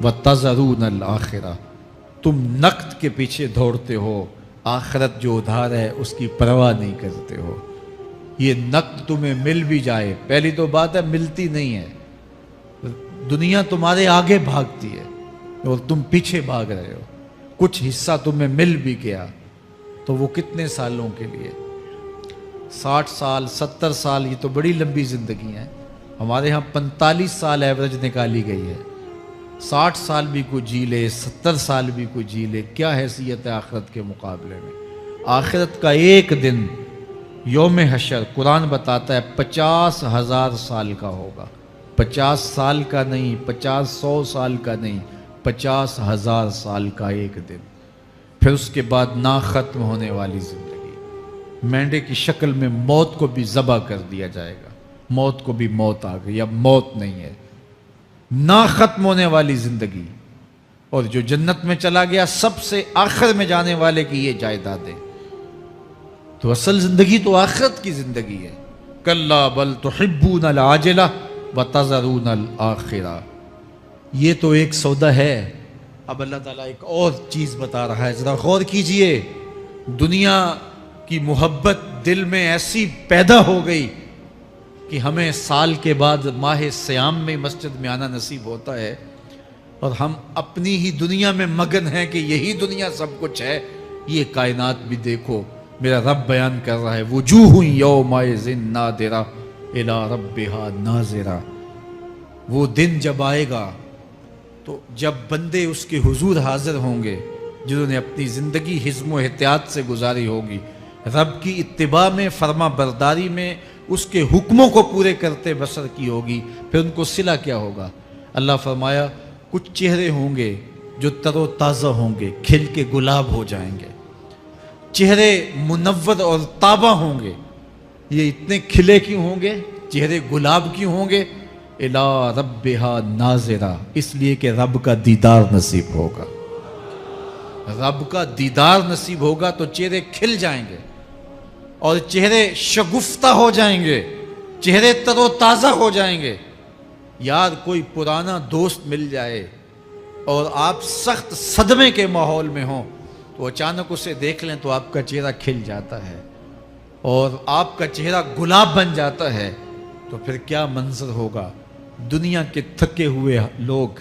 S1: وتذرون الآخرہ، تم نقد کے پیچھے دوڑتے ہو، آخرت جو ادھار ہے اس کی پرواہ نہیں کرتے ہو۔ یہ نقد تمہیں مل بھی جائے، پہلی تو بات ہے ملتی نہیں ہے، دنیا تمہارے آگے بھاگتی ہے اور تم پیچھے بھاگ رہے ہو۔ کچھ حصہ تمہیں مل بھی گیا تو وہ کتنے سالوں کے لیے؟ 60 سال 70 سال، یہ تو بڑی لمبی زندگی ہے۔ ہمارے ہاں 45 سال ایوریج نکالی گئی ہے۔ 60 سال بھی کوئی جی لے، 70 سال بھی کوئی جی لے، کیا حیثیت ہے آخرت کے مقابلے میں؟ آخرت کا ایک دن یوم حشر قرآن بتاتا ہے 50,000 سال کا ہوگا۔ 50 سال کا نہیں، 50-100 سال کا نہیں، 50,000 سال کا ایک دن۔ پھر اس کے بعد نہ ختم ہونے والی زندگی، مینڈے کی شکل میں موت کو بھی ذبح کر دیا جائے گا، موت کو بھی موت آ گئی، اب موت نہیں ہے، نہ ختم ہونے والی زندگی۔ اور جو جنت میں چلا گیا سب سے آخر میں جانے والے کی یہ جائیدادیں۔ تو اصل زندگی تو آخرت کی زندگی ہے۔ کلا بل تحبون العاجلہ وتذرون الآخرہ، یہ تو ایک سودا ہے۔ اب اللہ تعالیٰ ایک اور چیز بتا رہا ہے، ذرا غور کیجئے۔ دنیا کی محبت دل میں ایسی پیدا ہو گئی کہ ہمیں سال کے بعد ماہ سیام میں مسجد میں آنا نصیب ہوتا ہے، اور ہم اپنی ہی دنیا میں مگن ہیں کہ یہی دنیا سب کچھ ہے۔ یہ کائنات بھی دیکھو، میرا رب بیان کر رہا ہے وجوہ یومئذ ناظرہ الی ربہا ناظرہ۔ وہ دن جب آئے گا تو جب بندے اس کے حضور حاضر ہوں گے جنہوں نے اپنی زندگی حزم و احتیاط سے گزاری ہوگی، رب کی اتباع میں، فرما برداری میں، اس کے حکموں کو پورے کرتے بسر کی ہوگی، پھر ان کو صلہ کیا ہوگا؟ اللہ فرمایا کچھ چہرے ہوں گے جو تر و تازہ ہوں گے، کھل کے گلاب ہو جائیں گے، چہرے منور اور تابہ ہوں گے۔ یہ اتنے کھلے کیوں ہوں گے، چہرے گلاب کیوں ہوں گے؟ الی ربہا ناظرہ، اس لیے کہ رب کا دیدار نصیب ہوگا۔ رب کا دیدار نصیب ہوگا تو چہرے کھل جائیں گے اور چہرے شگفتہ ہو جائیں گے، چہرے تر و تازہ ہو جائیں گے۔ یار کوئی پرانا دوست مل جائے اور آپ سخت صدمے کے ماحول میں ہوں تو اچانک اسے دیکھ لیں تو آپ کا چہرہ کھل جاتا ہے اور آپ کا چہرہ گلاب بن جاتا ہے، تو پھر کیا منظر ہوگا؟ دنیا کے تھکے ہوئے لوگ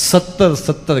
S1: 70-70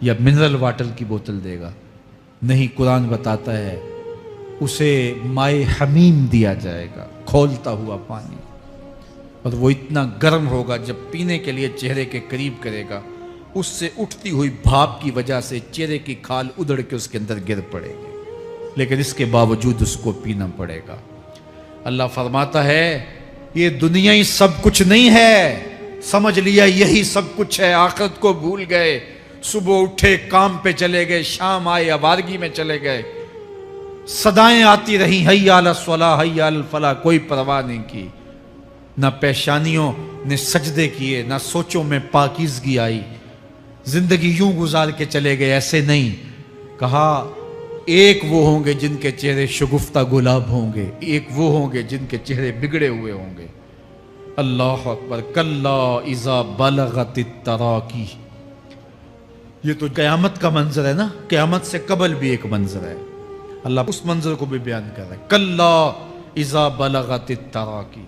S1: یا منرل واٹر کی بوتل دے گا؟ نہیں، قرآن بتاتا ہے اسے مائے حمیم دیا جائے گا، کھولتا ہوا پانی، اور وہ اتنا گرم ہوگا جب پینے کے لیے چہرے کے قریب کرے گا اس سے اٹھتی ہوئی بھاپ کی وجہ سے چہرے کی کھال ادڑ کے اس کے اندر گر پڑے گی، لیکن اس کے باوجود اس کو پینا پڑے گا۔ اللہ فرماتا ہے یہ دنیا ہی سب کچھ نہیں ہے، سمجھ لیا یہی سب کچھ ہے، آخرت کو بھول گئے، صبح اٹھے کام پہ چلے گئے، شام آئے آوارگی میں چلے گئے، صدائیں آتی رہیں حی علی الصلاح حی علی الفلاح، کوئی پرواہ نہیں کی، نہ پیشانیوں نے سجدے کیے، نہ سوچوں میں پاکیزگی آئی، زندگی یوں گزار کے چلے گئے۔ ایسے نہیں، کہا ایک وہ ہوں گے جن کے چہرے شگفتہ گلاب ہوں گے، ایک وہ ہوں گے جن کے چہرے بگڑے ہوئے ہوں گے۔ اللہ اکبر، کلا اذا بلغت التراقی، یہ تو قیامت کا منظر ہے نا، قیامت سے قبل بھی ایک منظر ہے، اللہ اس منظر کو بھی بیان کر رہا ہے، کلا اذا بلغت التراقی،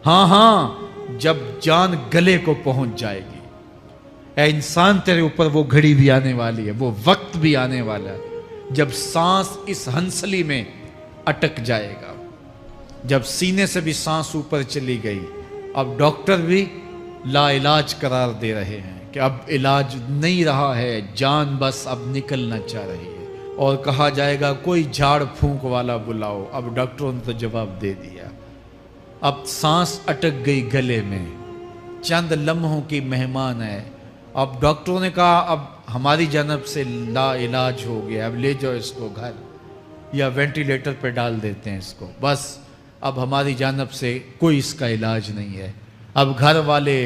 S1: ہاں ہاں جب جان گلے کو پہنچ جائے گی۔ اے انسان تیرے اوپر وہ گھڑی بھی آنے والی ہے، وہ وقت بھی آنے والا ہے جب سانس اس ہنسلی میں اٹک جائے گا، جب سینے سے بھی سانس اوپر چلی گئی، اب ڈاکٹر بھی لا علاج قرار دے رہے ہیں کہ اب علاج نہیں رہا ہے، جان بس اب نکلنا چاہ رہی ہے، اور کہا جائے گا کوئی جھاڑ پھونک والا بلاؤ، اب ڈاکٹروں نے تو جواب دے دیا، اب سانس اٹک گئی گلے میں، چند لمحوں کی مہمان ہے، اب ڈاکٹروں نے کہا اب ہماری جانب سے لا علاج ہو گیا، اب لے جاؤ اس کو گھر یا وینٹیلیٹر پہ ڈال دیتے ہیں اس کو، بس اب ہماری جانب سے کوئی اس کا علاج نہیں ہے۔ اب گھر والے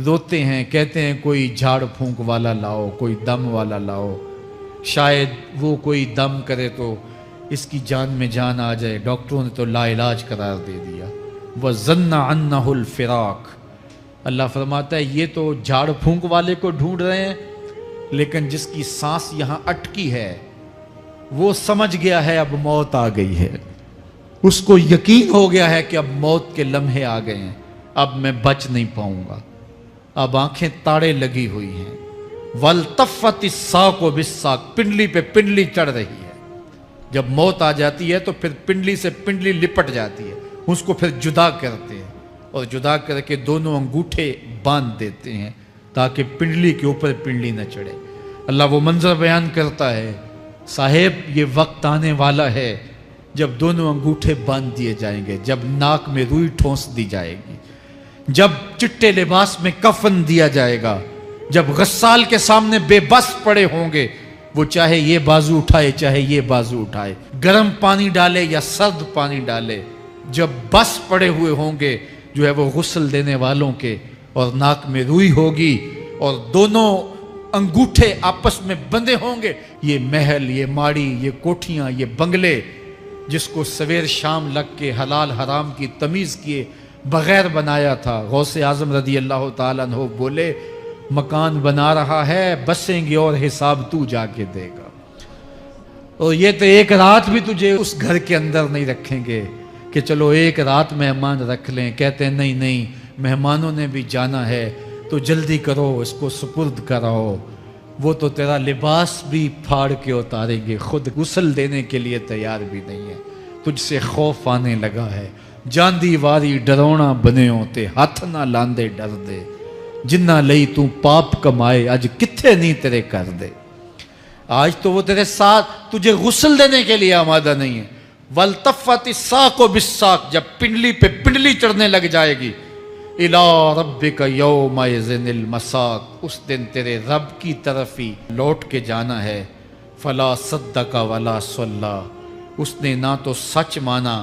S1: روتے ہیں، کہتے ہیں کوئی جھاڑ پھونک والا لاؤ، کوئی دم والا لاؤ، شاید وہ کوئی دم کرے تو اس کی جان میں جان آ جائے، ڈاکٹروں نے تو لا علاج قرار دے دیا۔ وَظَنَّ عَنَّهُ الْفِرَاقُ، اللہ فرماتا ہے یہ تو جھاڑ پھونک والے کو ڈھونڈ رہے ہیں، لیکن جس کی سانس یہاں اٹکی ہے وہ سمجھ گیا ہے اب موت آ گئی ہے، اس کو یقین ہو گیا ہے کہ اب موت کے لمحے آ گئے ہیں، اب میں بچ نہیں پاؤں گا، اب آنکھیں تاڑے لگی ہوئی ہیں، وَالْتَفَّتِ السَّاقُ بِالسَّاقِ، پنڈلی پہ پنڈلی چڑھ رہی ہے، جب موت آ جاتی ہے تو پھر پنڈلی سے پنڈلی لپٹ جاتی ہے، اس کو پھر جدا کرتے ہیں، اور جدا کر کے دونوں انگوٹھے باندھ دیتے ہیں تاکہ پنڈلی کے اوپر پنڈلی نہ چڑھے۔ اللہ وہ منظر بیان کرتا ہے، صاحب یہ وقت آنے والا ہے جب دونوں انگوٹھے باندھ دیے جائیں گے، جب ناک میں روئی ٹھونس دی جائے گی، جب چٹے لباس میں کفن دیا جائے گا، جب غسال کے سامنے بے بس پڑے ہوں گے، وہ چاہے یہ بازو اٹھائے چاہے یہ بازو اٹھائے، گرم پانی ڈالے یا سرد پانی ڈالے، جب بس پڑے ہوئے ہوں گے جو ہے وہ غسل دینے والوں کے، اور ناک میں روئی ہوگی اور دونوں انگوٹھے آپس میں بندھے ہوں گے، یہ محل، یہ ماڑی، یہ کوٹھیاں، یہ بنگلے جس کو سویر شام لگ کے حلال حرام کی تمیز کیے بغیر بنایا تھا، غوث اعظم رضی اللہ تعالیٰ عنہ بولے مکان بنا رہا ہے، بسیں گے اور حساب تو جا کے دے گا، اور یہ تو ایک رات بھی تجھے اس گھر کے اندر نہیں رکھیں گے کہ چلو ایک رات مہمان رکھ لیں، کہتے ہیں نہیں نہیں مہمانوں نے بھی جانا ہے تو جلدی کرو اس کو سپرد کراؤ، وہ تو تیرا لباس بھی پھاڑ کے اتاریں گے، خود غسل دینے کے لیے تیار بھی نہیں ہے، تجھ سے خوف آنے لگا ہے، جاندی واری ڈرونا بنے ہوتے ہاتھ نہ لاندے ڈر دے، جنہ لئی تو پاپ کمائے اج کتھے نہیں تیرے کر دے، آج تو وہ تیرے ساتھ تجھے غسل دینے کے لیے آمادہ نہیں ہے۔ وَالْتَفَّتِ السَّاقُ بِالسَّاقِ، جب پنڈلی پہ پنڈلی چڑھنے لگ جائے گی، إِلَىٰ رَبِّكَ يَوْمَئِذٍ الْمَسَاقُ، اس دن تیرے رب کی طرف ہی لوٹ کے جانا ہے۔ فَلَا صَدَّقَ وَلَا صَلَّىٰ، اس نے نہ تو سچ مانا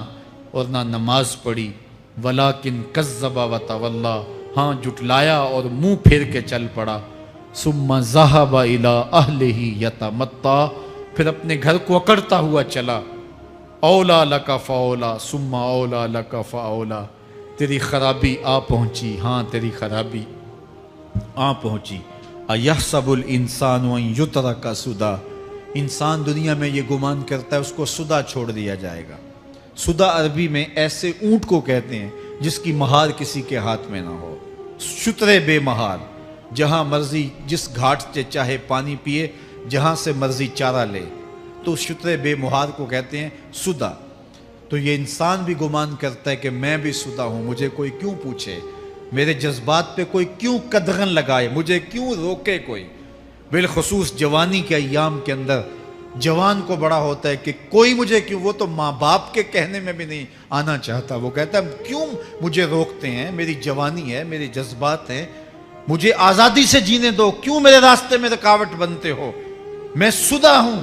S1: اور نہ نماز پڑھی، وَلَٰكِنْ كَذَّبَ وَتَوَلَّىٰ، ہاں جھٹلایا اور منہ پھیر کے چل پڑا۔ ثُمَّ ذَهَبَ إِلَىٰ أَهْلِهِ يَتَمَطَّىٰ، پھر اپنے گھر کو اکڑتا ہوا چلا۔ اولا لک فاولا ثم اولا لک فاولا، تیری خرابی آ پہنچی، ہاں تیری خرابی آ پہنچی۔ ایحسب الانسان ان یترک سدی، انسان دنیا میں یہ گمان کرتا ہے اس کو سدا چھوڑ دیا جائے گا۔ سدا عربی میں ایسے اونٹ کو کہتے ہیں جس کی مہار کسی کے ہاتھ میں نہ ہو، شترے بے مہار، جہاں مرضی جس گھاٹ سے چاہے پانی پیے، جہاں سے مرضی چارہ لے، تو شتر بے مہار کو کہتے ہیں سدا۔ تو یہ انسان بھی گمان کرتا ہے کہ میں بھی سدا ہوں، مجھے کوئی کیوں پوچھے، میرے جذبات پہ کوئی کیوں قدغن لگائے، مجھے کیوں روکے کوئی۔ بالخصوص جوانی کے ایام کے اندر جوان کو بڑا ہوتا ہے کہ کوئی مجھے کیوں، وہ تو ماں باپ کے کہنے میں بھی نہیں آنا چاہتا، وہ کہتا ہے کیوں مجھے روکتے ہیں، میری جوانی ہے، میرے جذبات ہیں، مجھے آزادی سے جینے دو، کیوں میرے راستے میں رکاوٹ بنتے ہو، میں سدا ہوں۔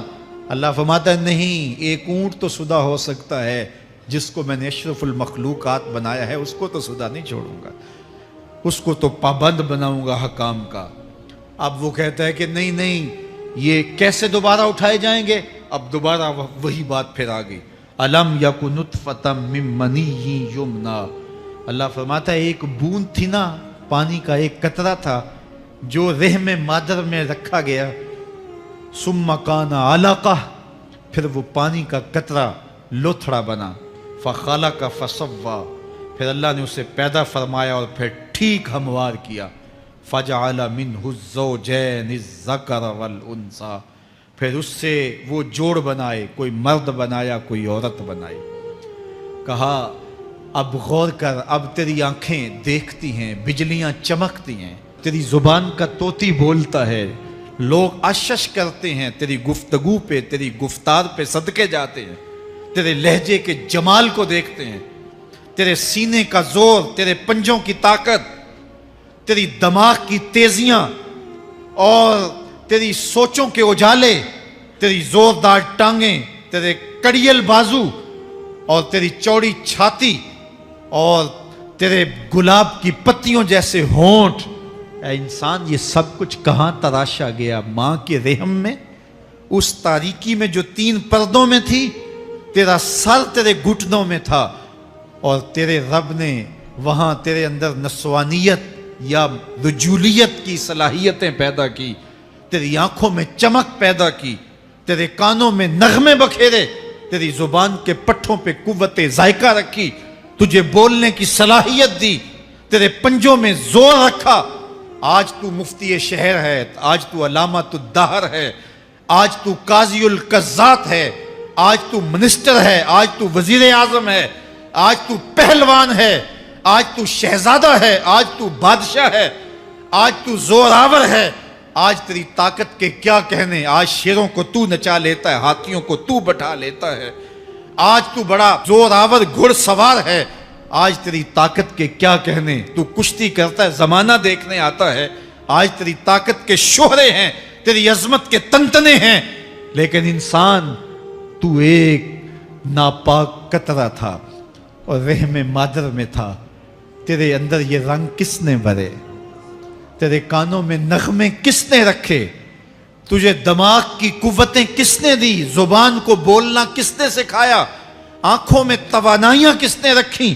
S1: اللہ فرماتا ہے نہیں، ایک اونٹ تو سدا ہو سکتا ہے، جس کو میں نے اشرف المخلوقات بنایا ہے اس کو تو سدا نہیں چھوڑوں گا، اس کو تو پابند بناؤں گا حکام کا۔ اب وہ کہتا ہے کہ نہیں نہیں، یہ کیسے دوبارہ اٹھائے جائیں گے؟ اب دوبارہ وہی بات پھر آ گئی، الم یک نطفۃ من منی یمنا۔ اللہ فرماتا ہے ایک بوند تھی نا، پانی کا ایک قطرہ تھا جو رحم مادر میں رکھا گیا، ثم کان علقہ، پھر وہ پانی کا قطرہ لوتھڑا بنا، فخلق فسوی، پھر اللہ نے اسے پیدا فرمایا اور پھر ٹھیک ہموار کیا، فجعل منہ الزوجین الذکر والانثی، پھر اس سے وہ جوڑ بنائے، کوئی مرد بنایا کوئی عورت بنائی۔ کہا اب غور کر، اب تیری آنکھیں دیکھتی ہیں، بجلیاں چمکتی ہیں، تیری زبان کا طوطی بولتا ہے، لوگ اشش کرتے ہیں تیری گفتگو پہ، تیری گفتار پہ صدقے جاتے ہیں، تیرے لہجے کے جمال کو دیکھتے ہیں، تیرے سینے کا زور، تیرے پنجوں کی طاقت، تیری دماغ کی تیزیاں اور تیری سوچوں کے اجالے، تیری زوردار ٹانگیں، تیرے کڑیل بازو اور تیری چوڑی چھاتی اور تیرے گلاب کی پتیوں جیسے ہونٹ، اے انسان یہ سب کچھ کہاں تراشا گیا؟ ماں کے رحم میں، اس تاریکی میں جو 3 پردوں میں تھی، تیرا سر تیرے گھٹنوں میں تھا، اور تیرے رب نے وہاں تیرے اندر نسوانیت یا رجولیت کی صلاحیتیں پیدا کی، تیری آنکھوں میں چمک پیدا کی، تیرے کانوں میں نغمے بکھیرے، تیری زبان کے پٹھوں پہ قوت ذائقہ رکھی، تجھے بولنے کی صلاحیت دی، تیرے پنجوں میں زور رکھا۔ آج تو مفتی شہر ہے، آج تو علامۃ الدہر ہے، آج تو قاضی القضات ہے، آج تو منسٹر ہے، آج تو وزیر اعظم ہے، آج تو پہلوان ہے، آج تو شہزادہ ہے، آج تو بادشاہ ہے، آج تو زوراور ہے، آج تیری طاقت کے کیا کہنے، آج شیروں کو تو نچا لیتا ہے، ہاتھیوں کو تو بٹھا لیتا ہے، آج تو بڑا زوراور گھڑ سوار ہے، آج تیری طاقت کے کیا کہنے، تو کشتی کرتا ہے، زمانہ دیکھنے آتا ہے، آج تیری طاقت کے شوہرے ہیں، تیری عظمت کے تنتنے ہیں، لیکن انسان تو ایک ناپاک قطرہ تھا اور رحم مادر میں تھا، تیرے اندر یہ رنگ کس نے بھرے، تیرے کانوں میں نغمے کس نے رکھے، تجھے دماغ کی قوتیں کس نے دی، زبان کو بولنا کس نے سکھایا، آنکھوں میں توانائیاں کس نے رکھی،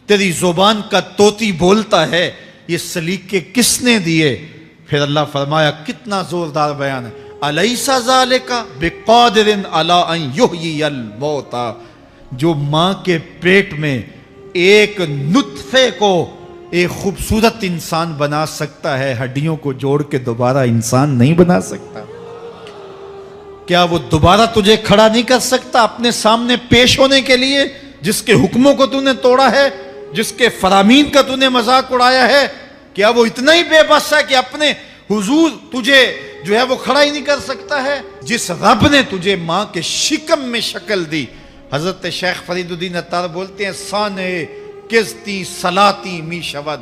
S1: تیری زبان کا طوطی بولتا ہے، یہ سلیقے کس نے دیے؟ پھر اللہ فرمایا، کتنا زوردار بیان ہے، الیس ذالک بقادر علی ان یحیی الموتى، جو ماں کے پیٹ میں ایک نطفے کو ایک خوبصورت انسان بنا سکتا ہے، ہڈیوں کو جوڑ کے دوبارہ انسان نہیں بنا سکتا؟ کیا وہ دوبارہ تجھے کھڑا نہیں کر سکتا اپنے سامنے پیش ہونے کے لیے، جس کے حکموں کو تو نے توڑا ہے، جس کے فرامین کا تو نے مذاق اڑایا ہے؟ کیا وہ اتنا ہی بے بس ہے کہ اپنے حضور تجھے جو ہے وہ کھڑا ہی نہیں کر سکتا ہے؟ جس رب نے تجھے ماں کے شکم میں شکل دی، حضرت شیخ فرید الدین عطار بولتے ہیں، سانے کستی سلاتی می شود،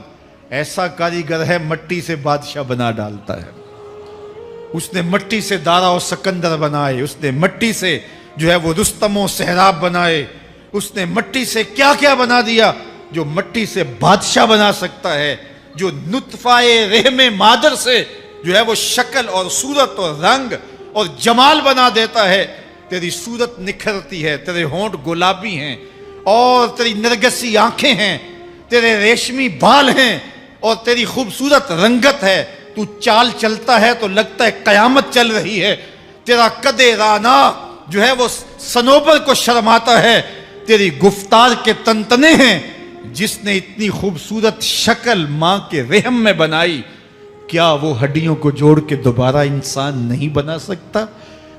S1: ایسا کاریگر ہے مٹی سے بادشاہ بنا ڈالتا ہے۔ اس نے مٹی سے دارا و سکندر بنائے، اس نے مٹی سے جو ہے وہ رستم و سہراب بنائے، اس نے مٹی سے کیا کیا بنا دیا، جو مٹی سے بادشاہ بنا سکتا ہے، جو نطفہ رحم مادر سے جو ہے وہ شکل اور صورت اور رنگ اور جمال بنا دیتا ہے۔ تیری صورت نکھرتی ہے، تیرے ہونٹ گلابی ہیں اور تیری نرگسی آنکھیں ہیں، تیرے ریشمی بال ہیں اور تیری خوبصورت رنگت ہے، تو چال چلتا ہے تو لگتا ہے قیامت چل رہی ہے، تیرا قد رانا جو ہے وہ صنوبر کو شرماتا ہے، تیری گفتار کے تنتنے ہیں، جس نے اتنی خوبصورت شکل ماں کے رحم میں بنائی، کیا وہ ہڈیوں کو جوڑ کے دوبارہ انسان نہیں بنا سکتا؟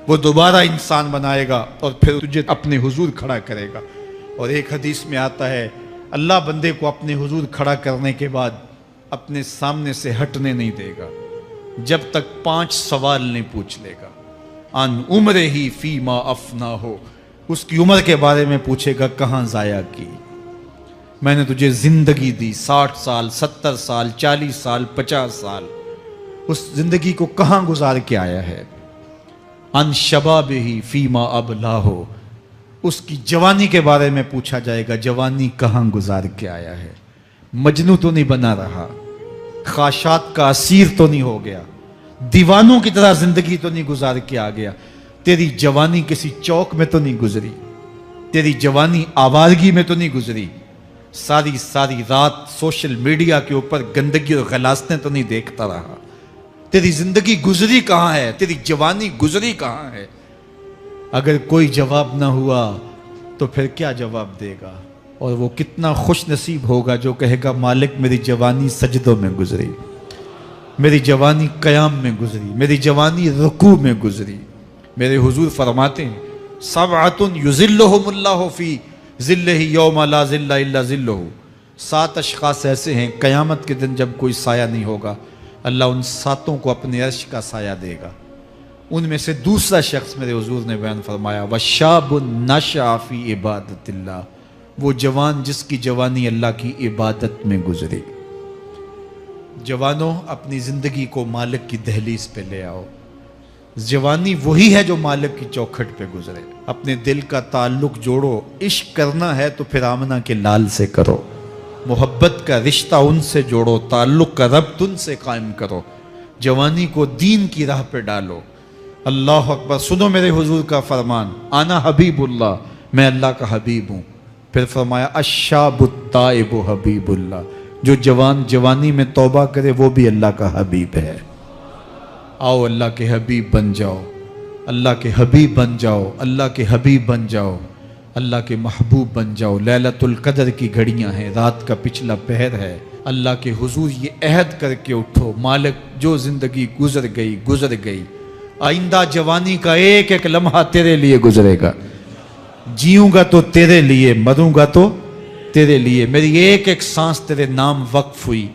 S1: وہ دوبارہ انسان بنائے گا اور پھر تجھے اپنے حضور کھڑا کرے گا۔ اور ایک حدیث میں آتا ہے اللہ بندے کو اپنے حضور کھڑا کرنے کے بعد اپنے سامنے سے ہٹنے نہیں دے گا جب تک 5 سوال نہیں پوچھ لے گا۔ ان عمرہ ہی فیما افنا ہو، اس کی عمر کے بارے میں پوچھے گا کہاں ضائع کی؟ میں نے تجھے زندگی دی 60 سال 70 سال 40 سال 50 سال، اس زندگی کو کہاں گزار کے آیا ہے؟ ان شباب ہی فیما ابلا ہو، اس کی جوانی کے بارے میں پوچھا جائے گا جوانی کہاں گزار کے آیا ہے؟ مجنوں تو نہیں بنا رہا، خواہشات کا اسیر تو نہیں ہو گیا، دیوانوں کی طرح زندگی تو نہیں گزار کے آ گیا؟ تیری جوانی کسی چوک میں تو نہیں گزری، تیری جوانی آوارگی میں تو نہیں گزری، ساری رات سوشل میڈیا کے اوپر گندگی اور غلاستیں تو نہیں دیکھتا رہا؟ تیری زندگی گزری کہاں ہے؟ تیری جوانی گزری کہاں ہے؟ اگر کوئی جواب نہ ہوا تو پھر کیا جواب دے گا؟ اور وہ کتنا خوش نصیب ہوگا جو کہے گا مالک میری جوانی سجدوں میں گزری، میری جوانی قیام میں گزری، میری جوانی رکوع میں گزری۔ میرے حضور فرماتے ہیں سبعۃ یظلھم اللہ فی ظلہ یوم لا ظل الا ظلہ، 7 اشخاص ایسے ہیں قیامت کے دن جب کوئی سایہ نہیں ہوگا اللہ ان 7 کو اپنے عرش کا سایہ دے گا۔ ان میں سے دوسرا شخص میرے حضور نے بیان فرمایا وشاب نشأ فی عبادت اللہ، وہ جوان جس کی جوانی اللہ کی عبادت میں گزری۔ جوانوں اپنی زندگی کو مالک کی دہلیز پہ لے آؤ، جوانی وہی ہے جو مالک کی چوکھٹ پہ گزرے۔ اپنے دل کا تعلق جوڑو، عشق کرنا ہے تو پھر آمنہ کے لال سے کرو، محبت کا رشتہ ان سے جوڑو، تعلق کا ربط ان سے قائم کرو، جوانی کو دین کی راہ پہ ڈالو۔ اللہ اکبر، سنو میرے حضور کا فرمان، انا حبیب اللہ، میں اللہ کا حبیب ہوں۔ پھر فرمایا الشاب التائب حبیب اللہ، جو جوان جوانی میں توبہ کرے وہ بھی اللہ کا حبیب ہے۔ آؤ اللہ کے حبیب بن جاؤ، اللہ کے حبیب بن جاؤ، اللہ کے حبیب بن جاؤ، اللہ کے محبوب بن جاؤ۔ لیلۃ القدر کی گھڑیاں ہیں، رات کا پچھلا پہر ہے، اللہ کے حضور یہ عہد کر کے اٹھو مالک جو زندگی گزر گئی، آئندہ جوانی کا ایک ایک لمحہ تیرے لیے گزرے گا، جیوں گا تو تیرے لیے، مروں گا تو تیرے لیے۔ میری ایک ایک سانس تیرے نام وقف ہوئی،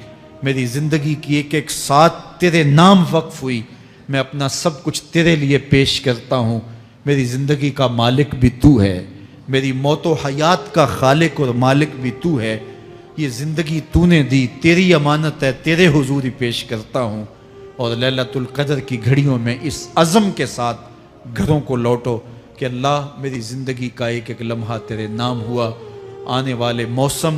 S1: میری زندگی کی ایک ایک ساتھ تیرے نام وقف ہوئی، میں اپنا سب کچھ تیرے لیے پیش کرتا ہوں۔ میری زندگی کا مالک بھی تو ہے، میری موت و حیات کا خالق اور مالک بھی تو ہے، یہ زندگی تو نے دی، تیری امانت ہے، تیرے حضور ہی پیش کرتا ہوں۔ اور لیلۃ القدر کی گھڑیوں میں اس عزم کے ساتھ گھروں کو لوٹو کہ اللہ میری زندگی کا ایک ایک لمحہ تیرے نام ہوا، آنے والے موسم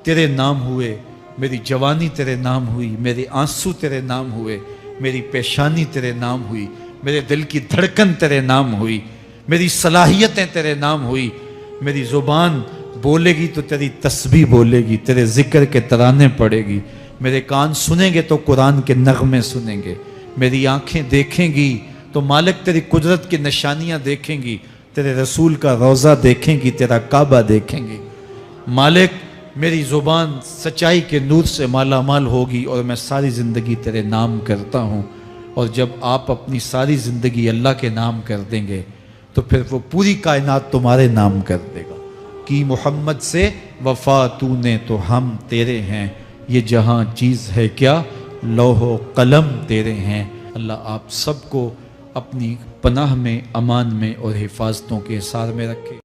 S1: تیرے نام ہوئے، میری جوانی تیرے نام ہوئی، میرے آنسو تیرے نام ہوئے، میری پیشانی تیرے نام ہوئی، میرے دل کی دھڑکن تیرے نام ہوئی، میری صلاحیتیں تیرے نام ہوئی، میری زبان بولے گی تو تیری تسبیح بولے گی، تیرے ذکر کے ترانے پڑے گی، میرے کان سنیں گے تو قرآن کے نغمے سنیں گے، میری آنکھیں دیکھیں گی تو مالک تیری قدرت کی نشانیاں دیکھیں گی، تیرے رسول کا روضہ دیکھیں گی، تیرا کعبہ دیکھیں گی۔ مالک میری زبان سچائی کے نور سے مالا مال ہوگی اور میں ساری زندگی تیرے نام کرتا ہوں۔ اور جب آپ اپنی ساری زندگی اللہ کے نام کر دیں گے تو پھر وہ پوری کائنات تمہارے نام کر دے گا۔ کی محمد سے وفا تو نے تو ہم تیرے ہیں، یہ جہاں چیز ہے کیا لوح و قلم تیرے ہیں۔ اللہ آپ سب کو اپنی پناہ میں، امان میں اور حفاظتوں کے حصار میں رکھے۔